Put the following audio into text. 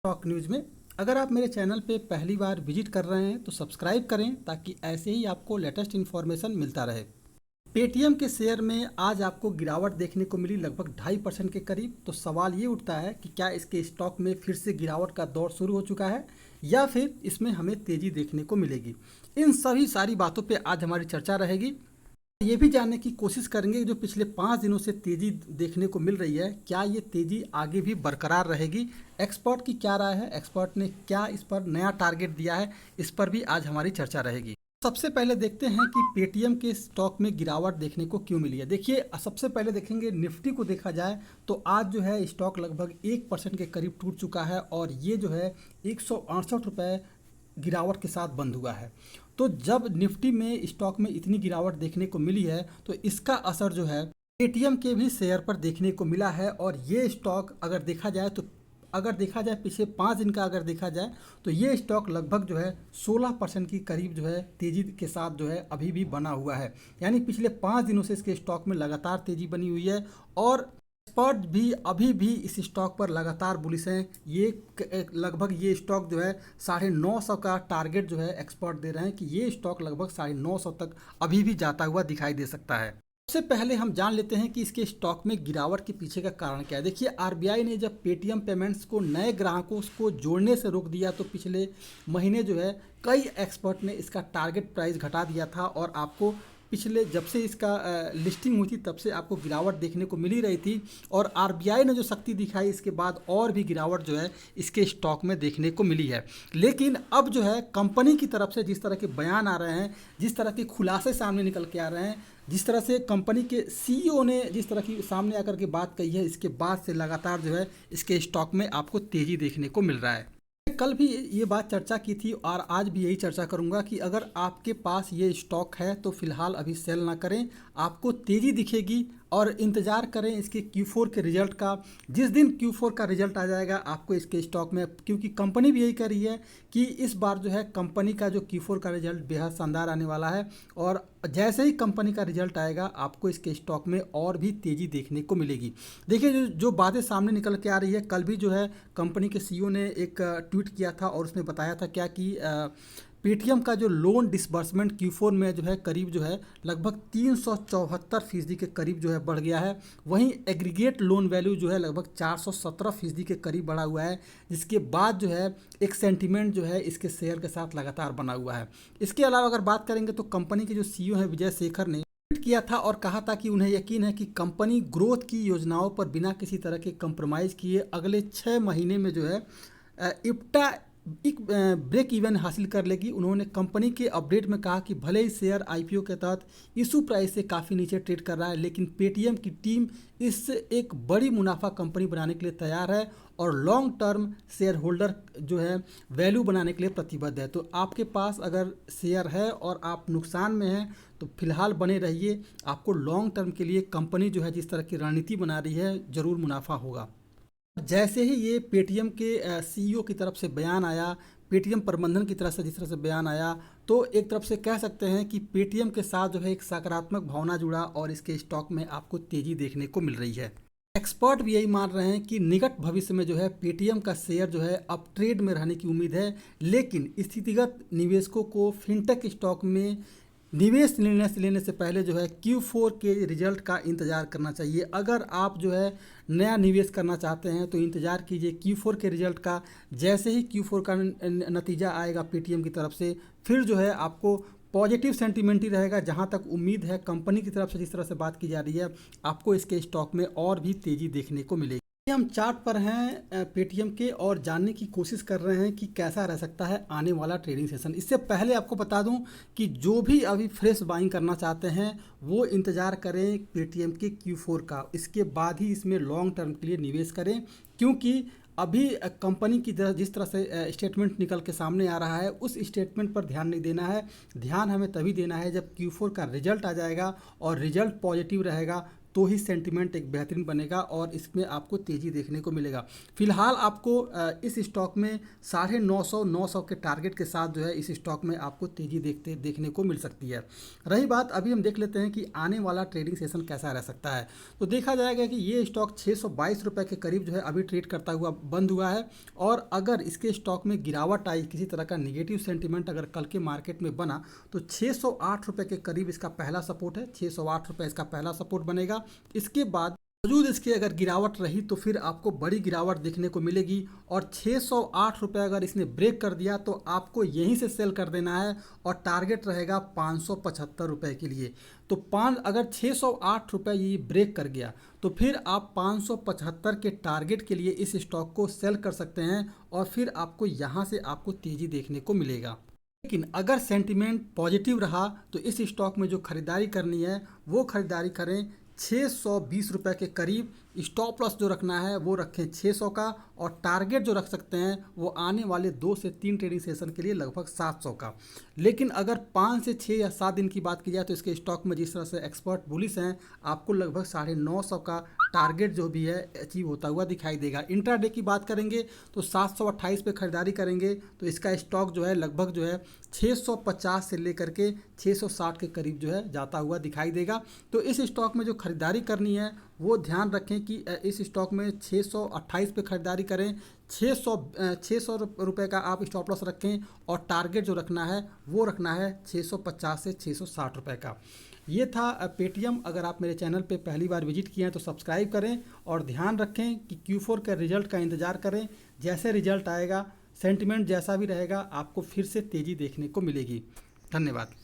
Talk news में। अगर आप मेरे चैनल पे पहली बार विजिट कर रहे हैं तो सब्सक्राइब करें ताकि ऐसे ही आपको लेटेस्ट इन्फॉर्मेशन मिलता रहे। पेटीएम के शेयर में आज आपको गिरावट देखने को मिली लगभग 2.5% के करीब। तो सवाल ये उठता है कि क्या इसके स्टॉक में फिर से गिरावट का दौर शुरू हो चुका है या फिर इसमें हमें तेज़ी देखने को मिलेगी। इन सभी सारी बातों पे आज हमारी चर्चा रहेगी। ये भी जानने की कोशिश करेंगे कि जो पिछले 5 दिनों से तेज़ी देखने को मिल रही है, क्या ये तेज़ी आगे भी बरकरार रहेगी। एक्सपर्ट की क्या राय है, एक्सपर्ट ने क्या इस पर नया टारगेट दिया है, इस पर भी आज हमारी चर्चा रहेगी। सबसे पहले देखते हैं कि पेटीएम के स्टॉक में गिरावट देखने को क्यों मिली है। देखिए, सबसे पहले देखेंगे निफ्टी को देखा जाए तो आज जो है स्टॉक लगभग 1% के करीब टूट चुका है और ये जो है 168 रुपये गिरावट के साथ बंद हुआ है। तो जब निफ्टी में स्टॉक में इतनी गिरावट देखने को मिली है तो इसका असर जो है पेटीएम के भी शेयर पर देखने को मिला है। और ये स्टॉक अगर देखा जाए पिछले 5 दिन का अगर देखा जाए तो ये स्टॉक लगभग जो है 16% की करीब जो है तेज़ी के साथ जो है अभी भी बना हुआ है। यानी पिछले 5 दिनों से इसके स्टॉक में लगातार तेज़ी बनी हुई है और एक्सपर्ट भी अभी भी इस स्टॉक पर लगातार बुलिश हैं। ये लगभग ये स्टॉक जो है 950 का टारगेट जो है एक्सपर्ट दे रहे हैं कि ये स्टॉक लगभग 950 तक अभी भी जाता हुआ दिखाई दे सकता है। सबसे पहले हम जान लेते हैं कि इसके स्टॉक में गिरावट के पीछे का कारण क्या है। देखिए, आरबीआई ने जब पेटीएम पेमेंट्स को नए ग्राहकों को जोड़ने से रोक दिया तो पिछले महीने जो है कई एक्सपर्ट ने इसका टारगेट प्राइस घटा दिया था और आपको पिछले जब से इसका लिस्टिंग हुई थी तब से आपको गिरावट देखने को मिल ही रही थी। और आरबीआई ने जो सख्ती दिखाई इसके बाद और भी गिरावट जो है इसके स्टॉक में देखने को मिली है। लेकिन अब जो है कंपनी की तरफ से जिस तरह के बयान आ रहे हैं, जिस तरह के खुलासे सामने निकल के आ रहे हैं, जिस तरह से कंपनी के सीईओ ने जिस तरह की सामने आकर के बात कही है, इसके बाद से लगातार जो है इसके स्टॉक में आपको तेज़ी देखने को मिल रहा है। कल भी ये बात चर्चा की थी और आज भी यही चर्चा करूंगा कि अगर आपके पास ये स्टॉक है तो फिलहाल अभी सेल ना करें, आपको तेज़ी दिखेगी और इंतज़ार करें इसके Q4 के रिजल्ट का। जिस दिन Q4 का रिजल्ट आ जाएगा आपको इसके स्टॉक में, क्योंकि कंपनी भी यही कर रही है कि इस बार जो है कंपनी का जो Q4 का रिजल्ट बेहद शानदार आने वाला है और जैसे ही कंपनी का रिजल्ट आएगा आपको इसके स्टॉक में और भी तेज़ी देखने को मिलेगी। देखिए, जो बातें सामने निकल के आ रही है, कल भी जो है कंपनी के सीईओ ने एक ट्वीट किया था और उसने बताया था क्या कि पेटीएम का जो लोन डिसबर्समेंट Q4 में जो है करीब जो है लगभग 374% के करीब जो है बढ़ गया है। वहीं एग्रीगेट लोन वैल्यू जो है लगभग 417% के करीब बढ़ा हुआ है, जिसके बाद जो है एक सेंटीमेंट जो है इसके शेयर के साथ लगातार बना हुआ है। इसके अलावा अगर बात करेंगे तो कंपनी के जो सीईओ हैं विजय शेखर ने ट्वीट किया था और कहा था कि उन्हें यकीन है कि कंपनी ग्रोथ की योजनाओं पर बिना किसी तरह के कंप्रोमाइज़ किए अगले 6 महीने में जो है इप्टा एक ब्रेक इवन हासिल कर लेगी। उन्होंने कंपनी के अपडेट में कहा कि भले ही शेयर आईपीओ के तहत इशू प्राइस से काफ़ी नीचे ट्रेड कर रहा है, लेकिन पेटीएम की टीम इससे एक बड़ी मुनाफा कंपनी बनाने के लिए तैयार है और लॉन्ग टर्म शेयर होल्डर जो है वैल्यू बनाने के लिए प्रतिबद्ध है। तो आपके पास अगर शेयर है और आप नुकसान में हैं तो फिलहाल बने रहिए, आपको लॉन्ग टर्म के लिए कंपनी जो है जिस तरह की रणनीति बना रही है ज़रूर मुनाफा होगा। जैसे ही ये पेटीएम के सीईओ की तरफ से बयान आया, पेटीएम प्रबंधन की तरफ से जिस तरह से बयान आया, तो एक तरफ से कह सकते हैं कि पेटीएम के साथ जो है एक सकारात्मक भावना जुड़ा और इसके स्टॉक में आपको तेज़ी देखने को मिल रही है। एक्सपर्ट भी यही मान रहे हैं कि निकट भविष्य में जो है पेटीएम का शेयर जो है अप ट्रेड में रहने की उम्मीद है, लेकिन स्थितिगत निवेशकों को फिनटेक स्टॉक में निवेश निर्णय लेने से पहले जो है Q4 के रिजल्ट का इंतज़ार करना चाहिए। अगर आप जो है नया निवेश करना चाहते हैं तो इंतज़ार कीजिए Q4 के रिजल्ट का। जैसे ही Q4 का नतीजा आएगा पेटीएम की तरफ से, फिर जो है आपको पॉजिटिव सेंटीमेंट ही रहेगा। जहां तक उम्मीद है कंपनी की तरफ से जिस तरह से बात की जा रही है, आपको इसके स्टॉक में और भी तेज़ी देखने को मिलेगी। हम चार्ट पर हैं पेटीएम के और जानने की कोशिश कर रहे हैं कि कैसा रह सकता है आने वाला ट्रेडिंग सेशन। इससे पहले आपको बता दूं कि जो भी अभी फ्रेश बाइंग करना चाहते हैं वो इंतज़ार करें पेटीएम के Q4 का, इसके बाद ही इसमें लॉन्ग टर्म के लिए निवेश करें। क्योंकि अभी कंपनी की जिस तरह से स्टेटमेंट निकल के सामने आ रहा है उस स्टेटमेंट पर ध्यान नहीं देना है। ध्यान हमें तभी देना है जब Q4 का रिजल्ट आ जाएगा और रिजल्ट पॉजिटिव रहेगा तो ही सेंटिमेंट एक बेहतरीन बनेगा और इसमें आपको तेज़ी देखने को मिलेगा। फिलहाल आपको इस स्टॉक में 950 के टारगेट के साथ जो है इस स्टॉक में आपको तेज़ी देखने को मिल सकती है। रही बात, अभी हम देख लेते हैं कि आने वाला ट्रेडिंग सेशन कैसा रह सकता है। तो देखा जाएगा कि ये स्टॉक 622 रुपये के करीब जो है अभी ट्रेड करता हुआ बंद हुआ है, और अगर इसके स्टॉक में गिरावट आई, किसी तरह का निगेटिव सेंटीमेंट अगर कल के मार्केट में बना, तो 608 रुपये के करीब इसका पहला सपोर्ट है। 608 रुपये इसका पहला सपोर्ट बनेगा। इसके बाद बावजूद इसके अगर गिरावट रही तो फिर आपको बड़ी गिरावट देखने को मिलेगी, और 608 रुपये अगर इसने ब्रेक कर दिया तो आपको यहीं से सेल कर देना है, और टारगेट रहेगा 575 रुपये के लिए। तो अगर 608 रुपये ये ब्रेक कर गया तो फिर आप 575 के टारगेट के लिए इस स्टॉक को सेल कर सकते हैं, और फिर आपको यहाँ से आपको तेज़ी देखने को मिलेगा। लेकिन अगर सेंटीमेंट पॉजिटिव रहा तो इस स्टॉक में जो खरीदारी करनी है वो खरीदारी करें 620 रुपये के करीब। स्टॉप लॉस जो रखना है वो रखें 600 का, और टारगेट जो रख सकते हैं वो आने वाले 2 से 3 ट्रेडिंग सेशन के लिए लगभग 700 का। लेकिन अगर 5 से 6 या 7 दिन की बात की जाए तो इसके स्टॉक में जिस तरह से एक्सपर्ट बुलिश हैं, आपको लगभग 950 का टारगेट जो भी है अचीव होता हुआ दिखाई देगा। इंट्राडे की बात करेंगे तो 728 पे खरीदारी करेंगे तो इसका स्टॉक जो है लगभग जो है 650 से लेकर के 660 के करीब जो है जाता हुआ दिखाई देगा। तो इस स्टॉक में जो खरीदारी करनी है वो ध्यान रखें कि इस स्टॉक में 628 पे खरीदारी करें। 600 रुपये का आप स्टॉप लॉस रखें, और टारगेट जो रखना है वो रखना है 650 से 660 रुपये का। ये था पेटीएम। अगर आप मेरे चैनल पे पहली बार विजिट किए हैं तो सब्सक्राइब करें, और ध्यान रखें कि Q4 के रिजल्ट का इंतज़ार करें। जैसे रिजल्ट आएगा, सेंटिमेंट जैसा भी रहेगा, आपको फिर से तेज़ी देखने को मिलेगी। धन्यवाद।